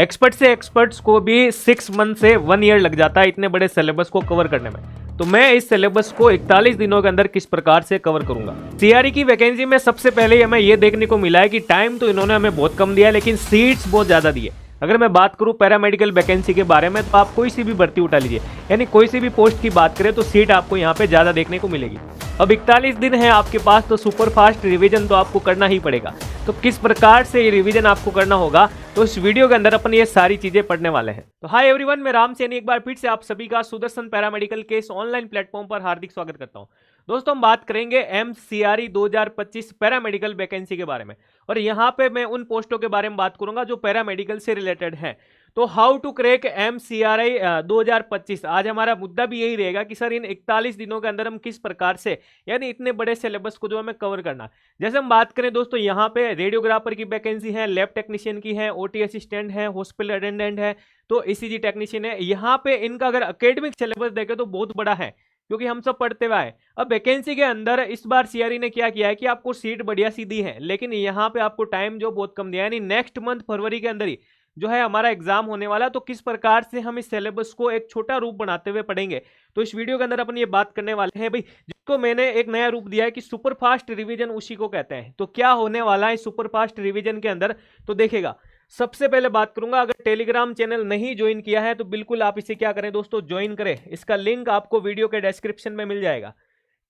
Expert से experts को भी 6 मंथ से 1 ईयर लग जाता है इतने बड़े सिलेबस को कवर करने में। तो मैं इस सिलेबस को 41 दिनों के अंदर किस प्रकार से कवर करूंगा। सीआरई की वैकेंसी में सबसे पहले हमें ये देखने को मिला है कि टाइम तो इन्होंने हमें बहुत कम दिया है, लेकिन सीट्स बहुत ज्यादा दी है। अगर मैं बात करूं पैरामेडिकल वैकेंसी के बारे में, तो आप कोई सी भी भर्ती उठा लीजिए, यानी कोई सी भी पोस्ट की बात करें तो सीट आपको यहाँ पे ज्यादा देखने को मिलेगी। अब 41 दिन है आपके पास, तो सुपर फास्ट रिवीजन तो आपको करना ही पड़ेगा। तो किस प्रकार से ये रिवीजन आपको करना होगा, तो इस वीडियो के अंदर अपन ये सारी चीजें पढ़ने वाले हैं। तो हाय एवरीवन, मैं राम सैनी एक बार फिर से आप सभी का सुदर्शन पैरामेडिकल के इस ऑनलाइन प्लेटफॉर्म पर हार्दिक स्वागत करता हूं। दोस्तों, हम बात करेंगे एमसीआरई 2025 पैरामेडिकल वैकेंसी के बारे में, और यहाँ पे मैं उन पोस्टों के बारे में बात करूंगा जो पैरामेडिकल से रिलेटेड है। तो हाउ टू क्रैक एमसीआरई 2025, आज हमारा मुद्दा भी यही रहेगा कि सर इन 41 दिनों के अंदर हम किस प्रकार से, यानी इतने बड़े सिलेबस को जो हमें कवर करना। जैसे हम बात करें दोस्तों, यहाँ पे रेडियोग्राफर की वैकेंसी है, लैब टेक्नीशियन की है, ओटी असिस्टेंट है, हॉस्पिटल अटेंडेंट है, तो ईसीजी टेक्नीशियन है। यहाँ पे इनका अगर एकेडमिक सिलेबस देखें तो बहुत बड़ा है, क्योंकि हम सब पढ़ते हुए आए। अब वैकेंसी के अंदर इस बार सीआरई ने क्या किया है कि आपको सीट बढ़िया सी दी है, लेकिन यहाँ पे आपको टाइम जो बहुत कम दिया है, यानी नेक्स्ट मंथ फरवरी के अंदर ही जो है हमारा एग्जाम होने वाला। तो किस प्रकार से हम इस सिलेबस को एक छोटा रूप बनाते हुए पढ़ेंगे, तो इस वीडियो के अंदर अपन ये बात करने वाले हैं भाई, जिसको मैंने एक नया रूप दिया है कि सुपर फास्ट रिवीजन उसी को कहते हैं। तो क्या होने वाला है सुपर फास्ट रिवीजन के अंदर, तो देखेगा। सबसे पहले बात करूंगा, अगर टेलीग्राम चैनल नहीं ज्वाइन किया है तो बिल्कुल आप इसे क्या करें दोस्तों, ज्वाइन करें। इसका लिंक आपको वीडियो के डिस्क्रिप्शन में मिल जाएगा।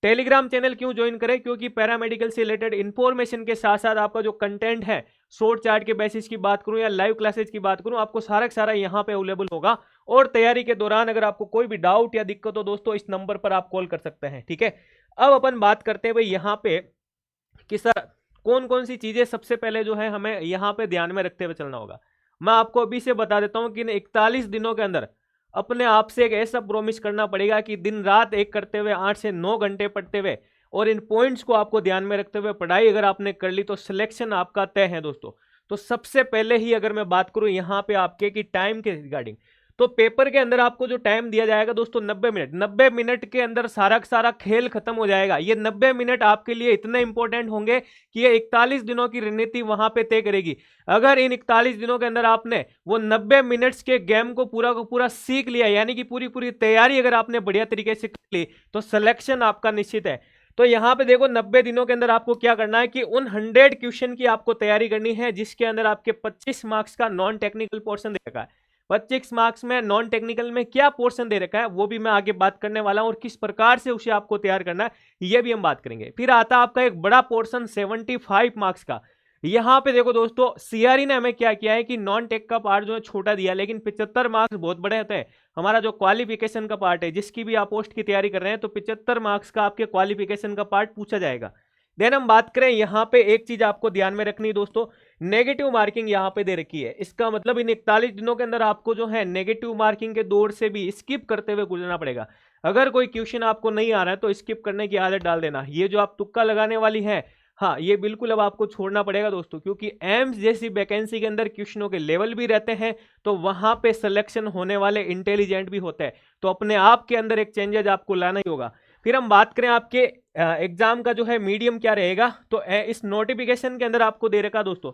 टेलीग्राम चैनल क्यों ज्वाइन करें, क्योंकि पैरामेडिकल से रिलेटेड इंफॉर्मेशन के साथ साथ आपका जो कंटेंट है, शॉर्ट चार्ट के बेसिस की बात करूं या लाइव क्लासेस की बात करूं, आपको सारा का सारा यहाँ पे अवेलेबल होगा। और तैयारी के दौरान अगर आपको कोई भी डाउट या दिक्कत हो दोस्तों, इस नंबर पर आप कॉल कर सकते हैं, ठीक है। अब अपन बात करते हैं भाई यहाँ पे कि सर कौन कौन सी चीजें सबसे पहले जो है हमें यहाँ पे ध्यान में रखते हुए चलना होगा। मैं आपको अभी से बता देता हूं कि इन 41 दिनों के अंदर अपने आप से एक ऐसा प्रॉमिस करना पड़ेगा कि दिन रात एक करते हुए 8 से 9 घंटे पढ़ते हुए, और इन पॉइंट्स को आपको ध्यान में रखते हुए पढ़ाई अगर आपने कर ली तो सिलेक्शन आपका तय है दोस्तों। तो सबसे पहले ही अगर मैं बात करूं यहाँ पे आपके कि टाइम के रिगार्डिंग, तो पेपर के अंदर आपको जो टाइम दिया जाएगा दोस्तों 90 मिनट। 90 मिनट के अंदर सारा का सारा खेल खत्म हो जाएगा। ये 90 मिनट आपके लिए इतने इंपॉर्टेंट होंगे कि ये 41 दिनों की रणनीति वहां पे तय करेगी। अगर इन 41 दिनों के अंदर आपने वो 90 मिनट्स के गेम को पूरा सीख लिया, यानी कि पूरी पूरी तैयारी अगर आपने बढ़िया तरीके से कर ली, तो सिलेक्शन आपका निश्चित है। तो यहाँ पे देखो 90 दिनों के अंदर आपको क्या करना है कि उन 100 क्वेश्चन की आपको तैयारी करनी है, जिसके अंदर आपके 25 मार्क्स का नॉन टेक्निकल पोर्शन दे रखा है। 25 मार्क्स में नॉन टेक्निकल में क्या पोर्शन दे रखा है वो भी मैं आगे बात करने वाला हूं, और किस प्रकार से उसे आपको तैयार करना है ये भी हम बात करेंगे। फिर आता है आपका एक बड़ा पोर्शन 75 मार्क्स का। यहां पे देखो दोस्तों, सीआरई ने हमें क्या किया है कि नॉन टेक का पार्ट जो है छोटा दिया, लेकिन 75 मार्क्स बहुत बड़े होते हैं। हमारा जो क्वालिफिकेशन का पार्ट है, जिसकी भी आप पोस्ट की तैयारी कर रहे हैं, तो 75 मार्क्स का आपके क्वालिफिकेशन का पार्ट पूछा जाएगा। देन हम बात करें, यहाँ पे एक चीज आपको ध्यान में रखनी दोस्तों, नेगेटिव मार्किंग यहाँ पे दे रखी है। इसका मतलब इन 41 दिनों के अंदर आपको जो है नेगेटिव मार्किंग के दौर से भी स्किप करते हुए गुजरना पड़ेगा। अगर कोई क्वेश्चन आपको नहीं आ रहा है तो स्किप करने की आदत डाल देना। ये जो आप तुक्का लगाने वाली है, हाँ, ये बिल्कुल अब आपको छोड़ना पड़ेगा दोस्तों, क्योंकि एम्स जैसी वैकेंसी के अंदर क्वेश्चनों के लेवल भी रहते हैं, तो वहां पे सिलेक्शन होने वाले इंटेलिजेंट भी होते हैं। तो अपने आप के अंदर एक चेंजेस आपको लाना ही होगा। फिर हम बात करें आपके एग्जाम का जो है मीडियम क्या रहेगा, तो इस नोटिफिकेशन के अंदर आपको दे रखा दोस्तों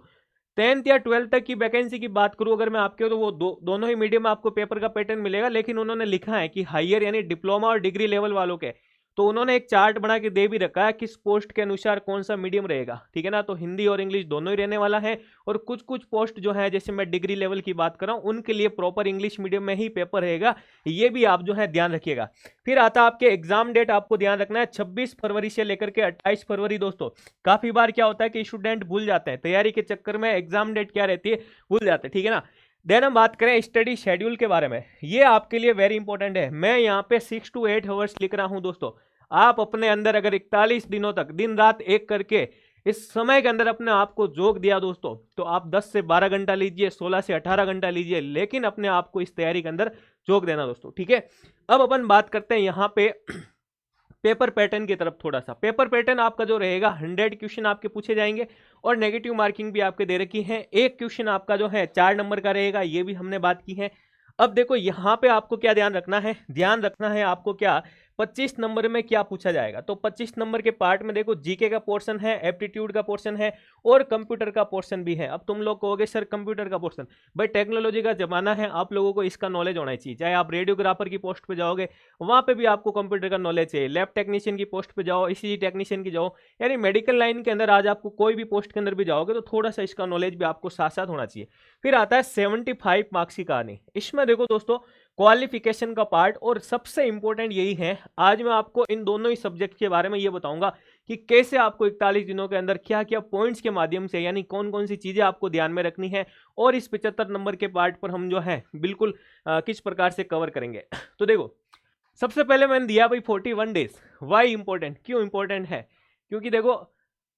10th या 12th तक की वैकेंसी की बात करूं अगर मैं आपके, तो वो दोनों ही मीडियम में आपको पेपर का पैटर्न मिलेगा। लेकिन उन्होंने लिखा है कि हायर यानी डिप्लोमा और डिग्री लेवल वालों के, तो उन्होंने एक चार्ट बना के दे भी रखा है किस पोस्ट के अनुसार कौन सा मीडियम रहेगा, ठीक है ना। तो हिंदी और इंग्लिश दोनों ही रहने वाला है, और कुछ कुछ पोस्ट जो है, जैसे मैं डिग्री लेवल की बात कर रहा हूं, उनके लिए प्रॉपर इंग्लिश मीडियम में ही पेपर रहेगा। ये भी आप जो है ध्यान रखिएगा। फिर आता आपके एग्जाम डेट, आपको ध्यान रखना है 26 फरवरी से लेकर के 28 फरवरी दोस्तों। काफी बार क्या होता है कि स्टूडेंट भूल जाते हैं, तैयारी के चक्कर में एग्जाम डेट क्या रहती है भूल जाते हैं, ठीक है ना। देन हम बात करें स्टडी शेड्यूल के बारे में, ये आपके लिए वेरी इंपॉर्टेंट है। मैं यहाँ पे 6 to 8 आवर्स लिख रहा हूं दोस्तों। आप अपने अंदर अगर 41 दिनों तक दिन रात एक करके इस समय के अंदर अपने आप को जोक दिया दोस्तों, तो आप 10 से 12 घंटा लीजिए, 16 से 18 घंटा लीजिए, लेकिन अपने आप को इस तैयारी के अंदर जोक देना दोस्तों, ठीक है। अब अपन बात करते हैं यहाँ पे पेपर पैटर्न की तरफ। थोड़ा सा पेपर पैटर्न आपका जो रहेगा, 100 क्वेश्चन आपके पूछे जाएंगे, और नेगेटिव मार्किंग भी आपके दे रखी है। एक क्वेश्चन आपका जो है 4 नंबर का रहेगा, ये भी हमने बात की है। अब देखो यहाँ पे आपको क्या ध्यान रखना है, ध्यान रखना है आपको क्या, 25 नंबर में क्या पूछा जाएगा। तो 25 नंबर के पार्ट में देखो जीके का पोर्शन है, एप्टीट्यूड का पोर्शन है और कंप्यूटर का पोर्शन भी है। अब तुम लोग कहोगे सर कंप्यूटर का पोर्शन, भाई टेक्नोलॉजी का जमाना है, आप लोगों को इसका नॉलेज होना चाहिए। चाहे आप रेडियोग्राफर की पोस्ट पे जाओगे वहां पे भी आपको कंप्यूटर का नॉलेज चाहिए, लैब टेक्नीशियन की पोस्ट पे जाओ, ईसीजी टेक्नीशियन की जाओ, यानी मेडिकल लाइन के अंदर आज आपको कोई भी पोस्ट के अंदर भी जाओगे तो थोड़ा सा इसका नॉलेज भी आपको साथ साथ होना चाहिए। फिर आता है 75 मार्क्स की कहानी। इसमें देखो दोस्तों क्वालिफिकेशन का पार्ट, और सबसे इंपॉर्टेंट यही है, आज मैं आपको इन दोनों ही सब्जेक्ट के बारे में ये बताऊंगा कि कैसे आपको 41 दिनों के अंदर क्या क्या पॉइंट्स के माध्यम से, यानी कौन कौन सी चीजें आपको ध्यान में रखनी है, और इस 75 नंबर के पार्ट पर हम जो है बिल्कुल किस प्रकार से कवर करेंगे। तो देखो सबसे पहले मैंने दिया भाई 41 डेज। वाई इंपॉर्टेंट, क्यों इंपॉर्टेंट है, क्योंकि देखो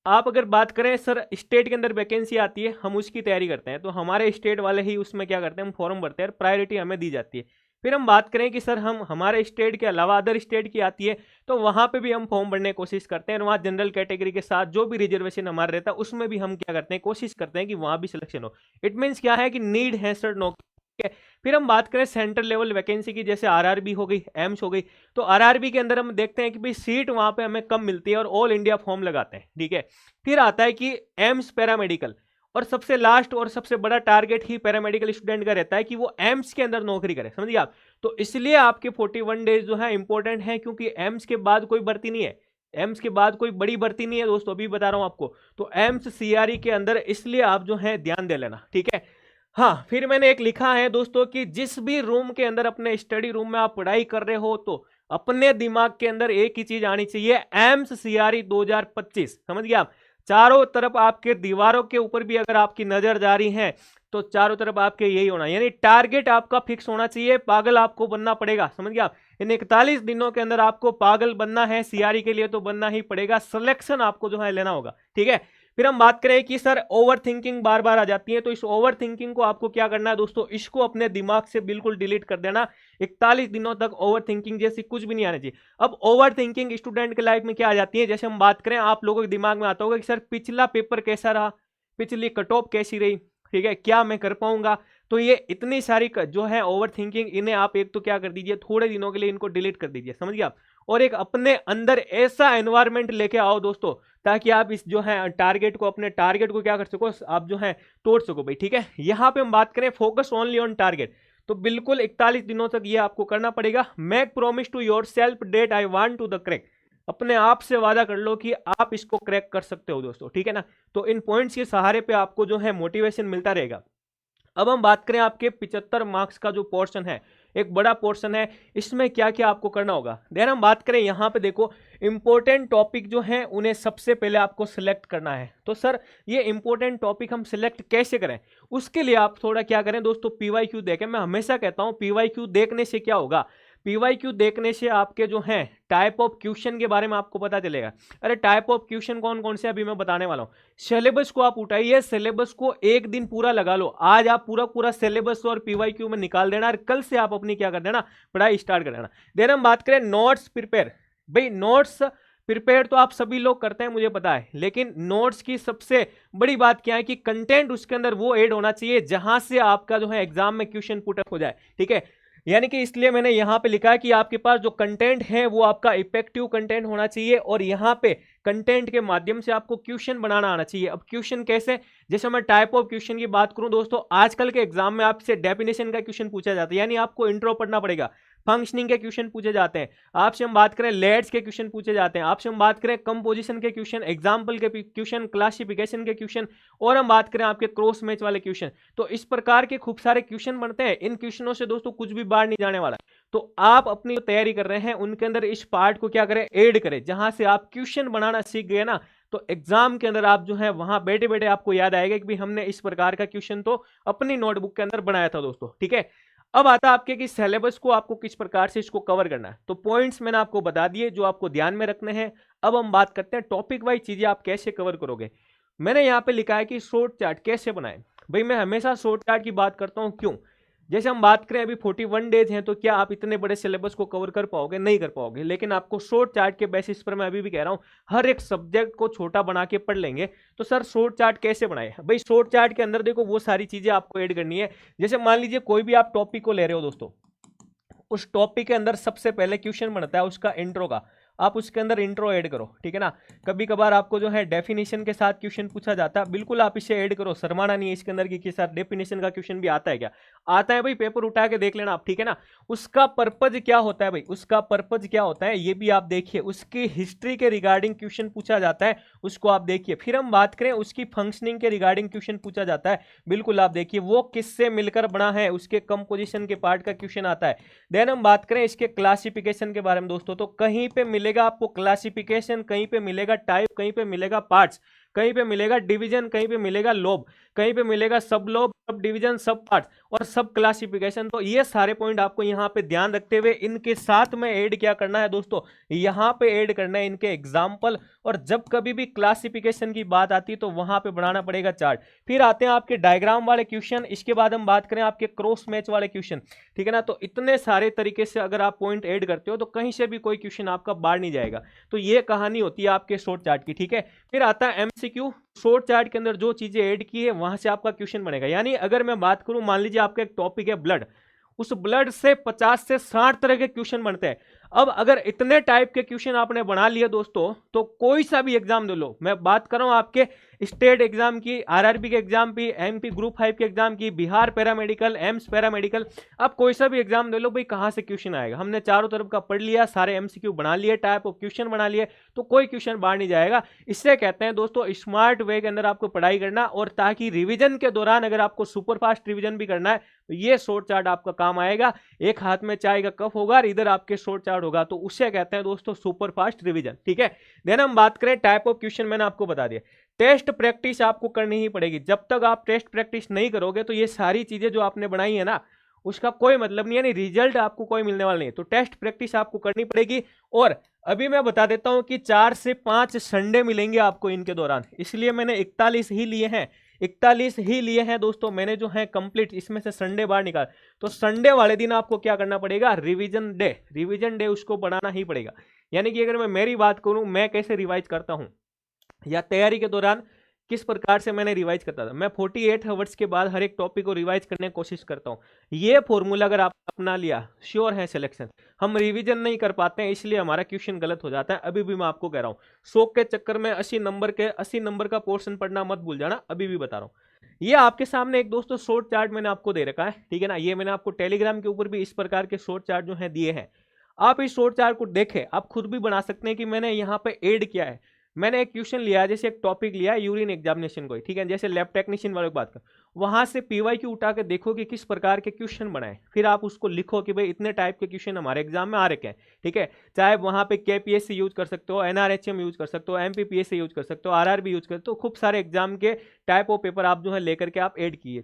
आप अगर बात करें सर स्टेट के अंदर वैकेंसी आती है, हम उसकी तैयारी करते हैं, तो हमारे स्टेट वाले ही उसमें क्या करते हैं, हम फॉर्म भरते हैं, प्रायोरिटी हमें दी जाती है। फिर हम बात करें कि सर हम हमारे स्टेट के अलावा अदर स्टेट की आती है, तो वहां पे भी हम फॉर्म भरने की कोशिश करते हैं, और वहाँ जनरल कैटेगरी के साथ जो भी रिजर्वेशन हमारा रहता है उसमें भी हम क्या करते हैं, कोशिश करते हैं कि वहां भी सिलेक्शन हो। इट मीन्स क्या है कि नीड है सर नौकरी। फिर हम बात करें सेंट्रल लेवल वैकेंसी की, जैसे आरआरबी हो गई, एम्स हो गई, तो आरआरबी के अंदर हम देखते हैं कि भाई सीट वहां पे हमें कम मिलती है और ऑल इंडिया फॉर्म लगाते हैं, ठीक है। फिर आता है कि एम्स पैरामेडिकल, और सबसे लास्ट और सबसे बड़ा टारगेट ही पैरामेडिकल स्टूडेंट का रहता है कि वो एम्स के अंदर नौकरी करे, समझिए आप। तो इसलिए आपके 41 डेज जो है इंपॉर्टेंट है, क्योंकि एम्स के बाद कोई भर्ती नहीं है, एम्स के बाद कोई बड़ी भर्ती नहीं है दोस्तों, अभी बता रहा हूं आपको। तो एम्स सीआरई के अंदर इसलिए आप जो है ध्यान दे लेना, ठीक है। हाँ, फिर मैंने एक लिखा है दोस्तों कि जिस भी रूम के अंदर, अपने स्टडी रूम में आप पढ़ाई कर रहे हो, तो अपने दिमाग के अंदर एक ही चीज आनी चाहिए, एम्स सीआरई 2025, समझ गए आप। चारों तरफ आपके दीवारों के ऊपर भी अगर आपकी नजर जा रही है तो चारों तरफ आपके यही होना, यानी टारगेट आपका फिक्स होना चाहिए, पागल आपको बनना पड़ेगा, समझ गए आप। इन 41 दिनों के अंदर आपको पागल बनना है, सीआरई के लिए तो बनना ही पड़ेगा, सिलेक्शन आपको जो है लेना होगा, ठीक है। फिर हम बात करें कि सर ओवर थिंकिंग बार बार आ जाती है, तो इस ओवर थिंकिंग को आपको क्या करना है दोस्तों, इसको अपने दिमाग से बिल्कुल डिलीट कर देना। 41 दिनों तक ओवर थिंकिंग जैसी कुछ भी नहीं आना चाहिए। अब ओवर थिंकिंग स्टूडेंट के लाइफ में क्या आ जाती है, जैसे हम बात करें, आप लोगों के दिमाग में आता होगा कि सर पिछला पेपर कैसा रहा, पिछली कट ऑफ कैसी रही, ठीक है, क्या मैं कर पाऊंगा। तो ये इतनी सारी जो है ओवर थिंकिंग, इन्हें आप एक तो क्या कर दीजिए, थोड़े दिनों के लिए इनको डिलीट कर दीजिए, समझ गए आप। और एक अपने अंदर ऐसा एनवायरनमेंट लेके आओ दोस्तों, ताकि आप इस जो है टारगेट को, अपने टारगेट को क्या कर सको, आप जो है तोड़ सको भाई, ठीक है। यहां पे हम बात करें फोकस ओनली ऑन टारगेट, तो बिल्कुल 41 दिनों तक ये आपको करना पड़ेगा। Make promise to yourself that I want to the crack, अपने आप से वादा कर लो कि आप इसको क्रैक कर सकते हो दोस्तों, ठीक है ना। तो इन पॉइंट्स के सहारे पे आपको जो है मोटिवेशन मिलता रहेगा। अब हम बात करें आपके 75 मार्क्स का जो पोर्शन है, एक बड़ा पोर्शन है, इसमें क्या क्या आपको करना होगा। देन हम बात करें यहाँ पे देखो इंपॉर्टेंट टॉपिक जो है उन्हें सबसे पहले आपको सिलेक्ट करना है। तो सर ये इंपॉर्टेंट टॉपिक हम सिलेक्ट कैसे करें, उसके लिए आप थोड़ा क्या करें दोस्तों, पीवाईक्यू देखें। मैं हमेशा कहता हूँ पीवाईक्यू देखने से क्या होगा, पीवाईक्यू देखने से आपके जो हैं टाइप ऑफ क्वेश्चन के बारे में आपको पता चलेगा। अरे टाइप ऑफ क्वेश्चन कौन कौन से अभी मैं बताने वाला हूँ। सिलेबस को आप उठाइए, सिलेबस को एक दिन पूरा लगा लो, आज आप पूरा पूरा सिलेबस और पीवाईक्यू में निकाल देना, और कल से आप अपनी क्या कर देना, पढ़ाई स्टार्ट कर देना। देन हम बात करें नोट्स प्रिपेयर। भाई नोट्स प्रिपेयर तो आप सभी लोग करते हैं मुझे पता है, लेकिन नोट्स की सबसे बड़ी बात क्या है कि कंटेंट उसके अंदर वो ऐड होना चाहिए जहां से आपका जो है एग्जाम में क्वेश्चन पुटअप हो जाए, ठीक है। यानी कि इसलिए मैंने यहां पे लिखा है कि आपके पास जो कंटेंट है वो आपका इफेक्टिव कंटेंट होना चाहिए, और यहां पे कंटेंट के माध्यम से आपको क्वेश्चन बनाना आना चाहिए। अब क्वेश्चन कैसे, जैसे मैं टाइप ऑफ क्वेश्चन की बात करूं दोस्तों, आजकल के एग्जाम में आपसे डेफिनेशन का क्वेश्चन पूछा जाता है, यानी आपको इंट्रो पढ़ना पड़ेगा। फंक्शनिंग के क्वेश्चन पूछे जाते हैं आपसे, हम बात करें लेट्स के क्वेश्चन पूछे जाते हैं आपसे, हम बात करें कंपोजिशन के क्वेश्चन, एग्जाम्पल के क्वेश्चन, क्लासिफिकेशन के क्वेश्चन, और हम बात करें आपके क्रॉस मैच वाले क्वेश्चन। तो इस प्रकार के खूब सारे क्वेश्चन बनते हैं, इन क्वेश्चनों से दोस्तों कुछ भी बाहर नहीं जाने वाला। तो आप अपनी तैयारी कर रहे हैं उनके अंदर इस पार्ट को क्या करें, ऐड करें, जहां से आप क्वेश्चन बनाना सीख गए ना, तो एग्जाम के अंदर आप जो है वहां बैठे बैठे आपको याद आएगा कि भाई हमने इस प्रकार का क्वेश्चन तो अपनी नोटबुक के अंदर बनाया था दोस्तों, ठीक है। अब आता है आपके कि सिलेबस को आपको किस प्रकार से इसको कवर करना है। तो पॉइंट्स मैंने आपको बता दिए जो आपको ध्यान में रखने हैं। अब हम बात करते हैं टॉपिक वाइज चीजें आप कैसे कवर करोगे। मैंने यहाँ पे लिखा है कि शॉर्ट चार्ट कैसे बनाएं। भाई मैं हमेशा शॉर्ट चार्ट की बात करता हूँ, क्यों, जैसे हम बात करें अभी 41 डेज हैं, तो क्या आप इतने बड़े सिलेबस को कवर कर पाओगे, नहीं कर पाओगे। लेकिन आपको शॉर्ट चार्ट के बेसिस पर मैं अभी भी कह रहा हूं, हर एक सब्जेक्ट को छोटा बना के पढ़ लेंगे। तो सर शॉर्ट चार्ट कैसे बनाए, भाई शॉर्ट चार्ट के अंदर देखो वो सारी चीजें आपको ऐड करनी है। जैसे मान लीजिए कोई भी आप टॉपिक को ले रहे हो दोस्तों, उस टॉपिक के अंदर सबसे पहले क्वेश्चन बनता है उसका इंट्रो का, आप उसके अंदर इंट्रो ऐड करो, ठीक है ना। कभी कभार आपको जो है डेफिनेशन के साथ क्वेश्चन पूछा जाता है, बिल्कुल आप इसे ऐड करो, शर्माना नहीं है इसके अंदर कि साथ डेफिनेशन का क्वेश्चन भी आता है क्या, आता है भाई, पेपर उठा के देख लेना आप, ठीक है ना। उसका पर्पज क्या होता है भाई, उसका पर्पज क्या होता है ये भी आप देखिए, उसकी हिस्ट्री के रिगार्डिंग क्वेश्चन पूछा जाता है, उसको आप देखिए। फिर हम बात करें उसकी फंक्शनिंग के रिगार्डिंग क्वेश्चन पूछा जाता है, बिल्कुल आप देखिए वो किससे मिलकर बना है, उसके कंपोजिशन के पार्ट का क्वेश्चन आता है। देन हम बात करें इसके क्लासिफिकेशन के बारे में दोस्तों, तो कहीं पे मिलेगा आपको क्लासिफिकेशन, कहीं पे मिलेगा टाइप, कहीं पे मिलेगा पार्ट्स, कहीं पे मिलेगा डिवीजन, कहीं पे मिलेगा लोब, कहीं पे मिलेगा सब लोब, सब डिवीजन, सब पार्ट्स और सब क्लासिफिकेशन। तो ये सारे पॉइंट आपको यहाँ पे ध्यान रखते हुए इनके साथ में ऐड क्या करना है दोस्तों, यहाँ पे ऐड करना है इनके एग्जाम्पल, और जब कभी भी क्लासिफिकेशन की बात आती है तो वहां पे बनाना पड़ेगा चार्ट। फिर आते हैं आपके डायग्राम वाले क्वेश्चन, इसके बाद हम बात करें आपके क्रॉस मैच वाले क्वेश्चन, ठीक है ना। तो इतने सारे तरीके से अगर आप पॉइंट ऐड करते हो तो कहीं से भी कोई क्वेश्चन आपका बाहर नहीं जाएगा। तो ये कहानी होती है आपके शॉर्ट चार्ट की, ठीक है। फिर आता है एमसीक्यू, शॉर्ट चार्ट के अंदर जो चीजें ऐड की है वहां से आपका क्वेश्चन बनेगा। यानी अगर मैं बात करूं, मान लीजिए आपका एक टॉपिक है ब्लड, उस ब्लड से 50 से 60 तरह के क्वेश्चन बनते हैं। अब अगर इतने टाइप के क्वेश्चन आपने बना लिए दोस्तों, तो कोई सा भी एग्जाम दे लो, मैं बात कर रहा हूं आपके स्टेट एग्जाम की, आरआरबी के एग्जाम की, एमपी ग्रुप 5 के एग्जाम की, बिहार पैरामेडिकल, एम्स पैरामेडिकल, आप कोई सा भी एग्जाम दे लो भाई, कहां से क्वेश्चन आएगा। हमने चारों तरफ का पढ़ लिया, सारे एमसीक्यू बना लिए, टाइप ऑफ क्वेश्चन बना लिए, तो कोई क्वेश्चन बाहर नहीं जाएगा। इससे कहते हैं दोस्तों स्मार्ट वे के अंदर आपको पढ़ाई करना, और ताकि रिविजन के दौरान अगर आपको सुपरफास्ट रिविजन भी करना है तो ये शॉर्ट चार्ट आपका काम आएगा। एक हाथ में चाय का कप होगा और इधर आपके शॉर्ट चार्ट होगा, तो उससे कहते हैं दोस्तों सुपर फास्ट रिवीजन, ठीक है। देन हम बात करें टाइप ऑफ क्वेश्चन, मैंने आपको बता दिया, टेस्ट प्रैक्टिस आपको करनी ही पड़ेगी। जब तक आप टेस्ट प्रैक्टिस नहीं करोगे तो ये सारी चीजें जो आपने बनाई है ना, उसका कोई मतलब नहीं है, नहीं रिजल्ट आपको कोई मिलने वाला नहीं है। तो टेस्ट प्रैक्टिस आपको करनी पड़ेगी। और अभी मैं बता देता हूं कि 4 से 5 संडे मिलेंगे आपको इनके दौरान, इसलिए मैंने 41 ही लिए हैं, 41 ही लिए हैं दोस्तों मैंने जो है कंप्लीट, इसमें से संडे बाहर निकाल। तो संडे वाले दिन आपको क्या करना पड़ेगा, रिवीजन डे, रिवीजन डे उसको बनाना ही पड़ेगा। यानी कि अगर मैं मेरी बात करूं, मैं कैसे रिवाइज करता हूं या तैयारी के दौरान किस प्रकार से मैंने रिवाइज करता था, मैं 48 आवर्स के बाद हर एक टॉपिक को रिवाइज करने की कोशिश करता हूं। ये फॉर्मूला अगर आप अपना लिया, श्योर है सिलेक्शन। हम रिवीजन नहीं कर पाते हैं इसलिए हमारा क्वेश्चन गलत हो जाता है। अभी भी मैं आपको कह रहा हूं, 100 के चक्कर में 80 नंबर का पोर्शन पढ़ना मत भूल जाना, अभी भी बता रहा हूं। ये आपके सामने एक दोस्तों शॉर्ट चार्ट मैंने आपको दे रखा है, ठीक है ना। ये मैंने आपको टेलीग्राम के ऊपर भी इस प्रकार के शॉर्ट चार्ट जो है दिए हैं। आप इस शॉर्ट चार्ट को देखें, आप खुद भी बना सकते हैं कि मैंने यहाँ पे ऐड किया है। मैंने एक क्वेश्चन लिया, जैसे एक टॉपिक लिया यूरिन एग्जामिनेशन को, ठीक है, जैसे लैब टेक्नीशियन वाले की बात कर, वहां से पीवाईक्यू उठा के देखो कि किस प्रकार के क्वेश्चन बनाए, फिर आप उसको लिखो कि भाई इतने टाइप के क्वेश्चन हमारे एग्जाम में आ रखे हैं, ठीक है। चाहे वहां पे केपीएससी यूज कर सकते हो, एनआरएचएम यूज कर सकते हो, एमपीपीएससी यूज कर सकते हो, आरआरबी यूज कर सकते हो, खूब सारे एग्जाम के टाइप ऑफ पेपर आप जो है लेकर के आप ऐड किए।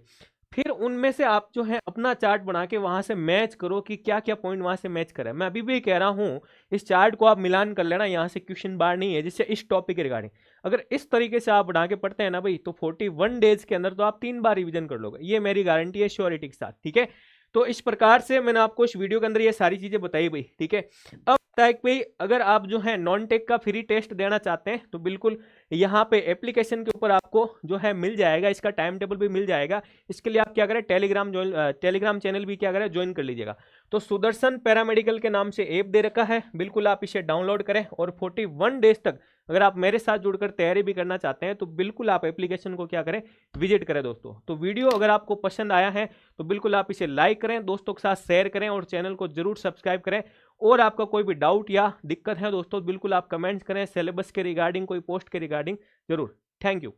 फिर उनमें से आप जो है अपना चार्ट बना के वहां से मैच करो कि क्या क्या पॉइंट वहां से मैच करें। मैं अभी भी कह रहा हूं इस चार्ट को आप मिलान कर लेना, यहां से क्वेश्चन बार नहीं है, जिससे इस टॉपिक के रिगार्डिंग अगर इस तरीके से आप बना के पढ़ते हैं ना भाई, तो 41 डेज के अंदर तो आप 3 बार रिवीजन कर लोगे, ये मेरी गारंटी है श्योरिटी के साथ, ठीक है। तो इस प्रकार से मैंने आपको इस वीडियो के अंदर ये सारी चीजें बताई भाई, ठीक है। अब भाई अगर आप जो है नॉन टेक का फ्री टेस्ट देना चाहते हैं तो बिल्कुल यहाँ पे एप्लीकेशन के ऊपर आपको जो है मिल जाएगा, इसका टाइम टेबल भी मिल जाएगा। इसके लिए आप क्या करें, टेलीग्राम चैनल भी क्या करें, ज्वाइन कर लीजिएगा। तो सुदर्शन पैरामेडिकल के नाम से ऐप दे रखा है, बिल्कुल आप इसे डाउनलोड करें और 41 डेज तक अगर आप मेरे साथ जुड़कर तैयारी भी करना चाहते हैं तो बिल्कुल आप एप्लीकेशन को क्या करें, विजिट करें दोस्तों। तो वीडियो अगर आपको पसंद आया है तो बिल्कुल आप इसे लाइक करें, दोस्तों के साथ शेयर करें और चैनल को जरूर सब्सक्राइब करें। और आपका कोई भी डाउट या दिक्कत है दोस्तों, बिल्कुल आप कमेंट्स करें, सिलेबस के रिगार्डिंग, कोई पोस्ट के रिगार्डिंग जरूर। Thank you.